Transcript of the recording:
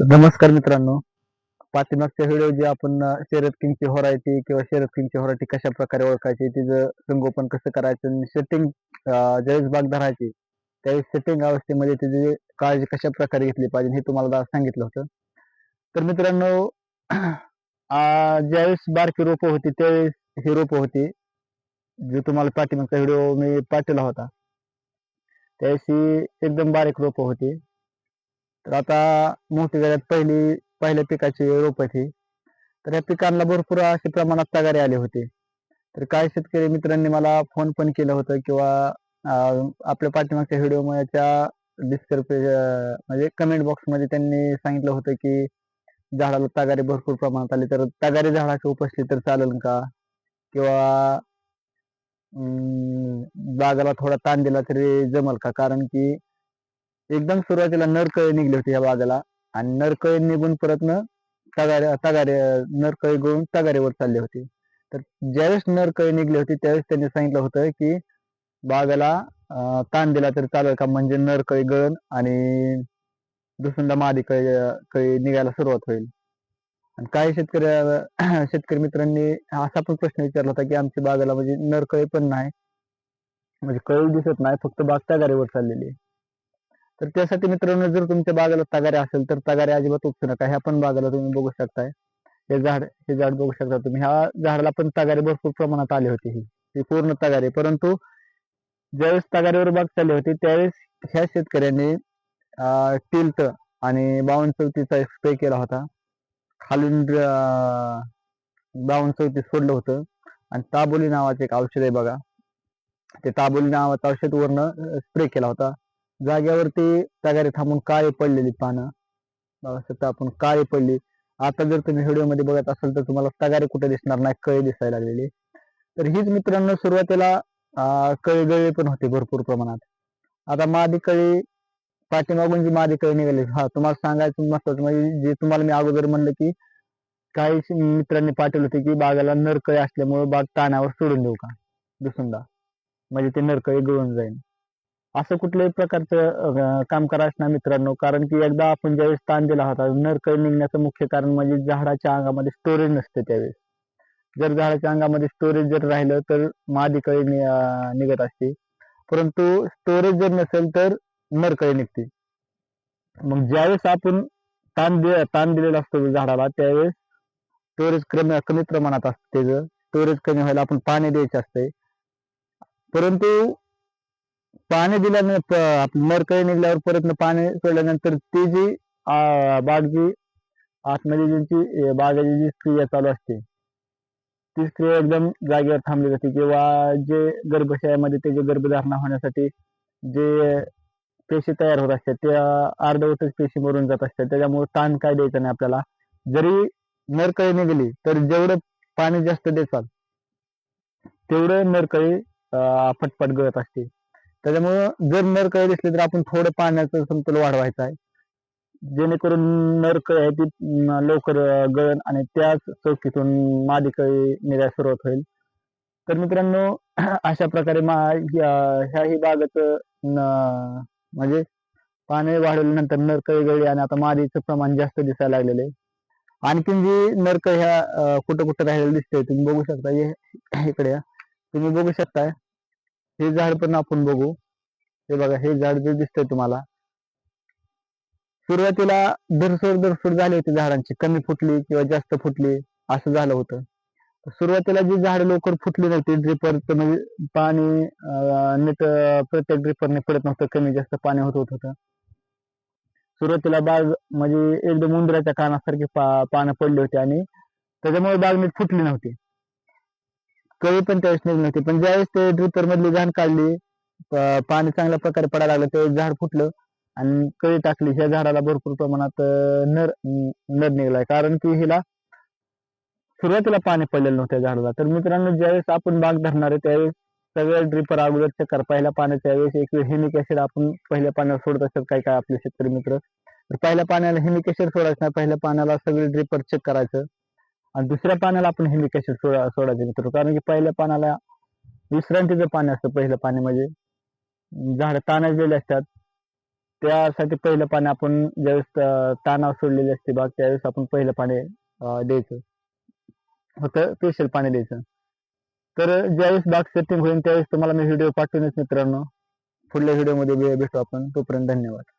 नमस्कार मित्रांनो. पाठीमागच्या व्हिडिओ जे आपण शर्यत किंगची व्हरायटी किंवा शर्यत किंगची व्हरायटी कशा प्रकारे ओळखायची, तिचं संगोपन कसं करायचं आणि सेटिंग ज्यावेळेस बाग धरायची त्यावेळेस सेटिंग अवस्थेमध्ये त्याची काळजी कशा प्रकारे घेतली पाहिजे हे तुम्हाला सांगितलं होतं. तर मित्रांनो ज्यावेळेस बारकी रोपं होती त्यावेळेस ही रोपं होती, जे तुम्हाला पाठीमागचा व्हिडिओ मी पाठवला होता. त्यावेळेस ही एकदम बारीक रोपं होती. तर आता मोठी झाल्यात पहिल्या पिकाची रोप ही. तर या पिकांना भरपूर अशा प्रमाणात तगारे आले होते. तर काही शेतकरी मित्रांनी मला फोन पण केलं होतं किंवा आपल्या पाठीमागच्या व्हिडिओच्या म्हणजे कमेंट बॉक्समध्ये त्यांनी सांगितलं होतं की झाडाला तगारे भरपूर प्रमाणात आले, तर तगारे झाडाची उपसली तर चालेल का? किंवा बागाला थोडा ताण दिला तरी जमल का? कारण की एकदम सुरुवातीला नरकळी निघली होती या बागेला आणि नरकळी निघून परत तगारे तगारे नरकळी गळून तगारीवर चालली होती. तर ज्यावेळेस नरकळी निघली होती त्यावेळेस त्यांनी सांगितलं होतं की बागेला ताण दिला तर चालेल का? म्हणजे नरकळी गळण आणि दुसऱ्यांदा मादी कळी निघायला सुरुवात होईल. आणि काही शेतकरी मित्रांनी असा पण प्रश्न विचारला होता की आमच्या बागेला म्हणजे नरकळी पण नाही, म्हणजे कळी दिसत नाही, फक्त बाग तगारीवर चाललेली आहे. तर त्यासाठी मित्रांनो, जर तुमच्या बागेला तगारे असेल तर तगारे अजिबात उपसू नका. ह्या पण बागेला तुम्ही बघू शकताय. हे झाड बघू शकता तुम्ही. ह्या झाडाला पण तगारे भरपूर प्रमाणात आले होते. ही पूर्ण तगारे. परंतु ज्यावेळेस तगारीवर बाग चालली होती त्यावेळेस ह्या शेतकऱ्यांनी टिल्ट आणि 52-34चा स्प्रे केला होता. खालून 52-34 सोडलं होतं आणि ताबोली नावाचं एक औषध आहे बघा. ते ताबोली नावाचं औषध वरनं स्प्रे केला होता. जागेवरती तगारी थांबून काळी पडलेली पानं बघू शकता आपण, काळी पडली. आता जर तुम्ही व्हिडिओमध्ये बघत असाल तर तुम्हाला तगारी कुठे दिसणार नाही, कळी दिसायला लागलेली. तर हीच मित्रांनो सुरुवातीला कळी गळी पण होती भरपूर प्रमाणात. आता मादी कळी पाठीमागून जी मादी कळी निघाली, तुम्हाला सांगायचं महत्वाचं म्हणजे जे तुम्हाला मी अगोदर म्हणलं की काही मित्रांनी पाठवलं होते की बागाला नरकळी असल्यामुळे बाग ताणावर सोडून देऊ का दुसऱ्यांदा, म्हणजे ते नरकळी गळून जाईल. असं कुठल्याही प्रकारचं काम करायचं नाही मित्रांनो, कारण की एकदा आपण ज्यावेळेस ताण दिला होता, नरकळी निघण्याचं मुख्य कारण म्हणजे झाडाच्या अंगामध्ये स्टोरेज नसते त्यावेळेस. जर झाडाच्या अंगामध्ये स्टोरेज जर राहिलं तर मादी कळी निघत असते, परंतु स्टोरेज जर नसेल तर नरकळी निघते. मग ज्यावेळेस आपण ताण दिलेला असतो झाडाला त्यावेळेस स्टोरेज कमी प्रमाणात असते. त्याचं स्टोरेज कमी व्हायला आपण पाणी द्यायचे असते. परंतु पाणी दिल्यानंतर आपली नरकळी निघल्यावर परत पाणी सोडल्यानंतर ती जी बाग जी आतमध्ये ज्यांची बागेची जी क्रिया चालू असते ती क्रिया एकदम जागेवर थांबली जाते किंवा जे गर्भाशयामध्ये त्याची गर्भधारणा होण्यासाठी जे पेशी तयार होत असतात त्या अर्धवटच पेशी मरून जात असतात. त्याच्यामुळे ताण काय द्यायचा नाही आपल्याला. जरी नरकळी निघाली तर जेवढं पाणी जास्त द्याल तेवढं नरकळी पटपट गळत असते. त्याच्यामुळं जर नरकळी दिसली तर आपण थोडं पाण्याचं समतोल वाढवायचा आहे, जेणेकरून नरकळी आहे ती लवकर गळण आणि त्याच चौकीतून मादी कळी निघायला सुरुवात होईल. तर मित्रांनो अशा प्रकारे ह्याही बागाचं म्हणजे पाणी वाढवल्यानंतर नरकळी गळली आणि आता मादीचं प्रमाण जास्त दिसायला लागलेलं आहे. आणखीन जी नरकळी ह्या कुठं कुठं राहिलेलं दिसतंय तुम्ही बघू शकता. इकडे तुम्ही बघू शकताय. हे झाड पण आपण बघू. हे बघा, हे झाड जे दिसतंय तुम्हाला, सुरुवातीला धरसोड झाली होती झाडांची, कमी फुटली किंवा जास्त फुटली असं झालं होतं. सुरुवातीला जी झाड लवकर फुटली नव्हती, ड्रिपरचं म्हणजे पाणी नीट प्रत्येक ड्रिपरने पडत नव्हतं, कमी जास्त पाणी होत होतं. सुरुवातीला बाग म्हणजे एकदम उंदराच्या कानासारखी पानं पडली होती आणि त्याच्यामुळे बाग नीट फुटली नव्हती, कळी पण त्यावेळेस निघली नव्हती. पण ज्यावेळेस ते ड्रिपर मधली घाण काढली, पाणी चांगल्या प्रकारे पडायला लागलं त्यावेळेस झाड फुटलं आणि कळी टाकली. ह्या झाडाला भरपूर प्रमाणात नर नर निघलाय, कारण की हिला सुरुवातीला पाणी पडलेलं नव्हतं झाडाला. तर मित्रांनो, ज्यावेळेस आपण बाग धरणार आहे त्यावेळेस सगळ्या ड्रिपर अगोदर चेक करा. पहिल्या पाण्याच्या वेळेस एक वेळ ह्युमिक ऍसिड आपण पहिल्या पाण्यावर सोडत असतात काय काय आपले शेतकरी मित्र. तर पहिल्या पाण्याला ह्युमिक ऍसिड सोडायचं नाही, पहिल्या पाण्याला सगळे ड्रिपर चेक करायचं आणि दुसऱ्या पाण्याला आपण ह्युमिक ऍसिड सोडायचं मित्र. कारण की पहिल्या पाण्याला विश्रांतीचं पाणी असतं. पहिलं पाणी म्हणजे झाडं ताणलेले असतात, त्यासाठी पहिलं पाणी आपण ज्यावेळेस तानावर सोडलेली असते बाग त्यावेळेस आपण पहिलं पाणी द्यायचं होतं, स्पेशल पाणी द्यायचं. तर ज्यावेळेस बाग सेटिंग होईल त्यावेळेस तुम्हाला मी व्हिडिओ पाठवूनच मित्रांनो पुढल्या व्हिडिओमध्ये भेटू आपण. तोपर्यंत धन्यवाद.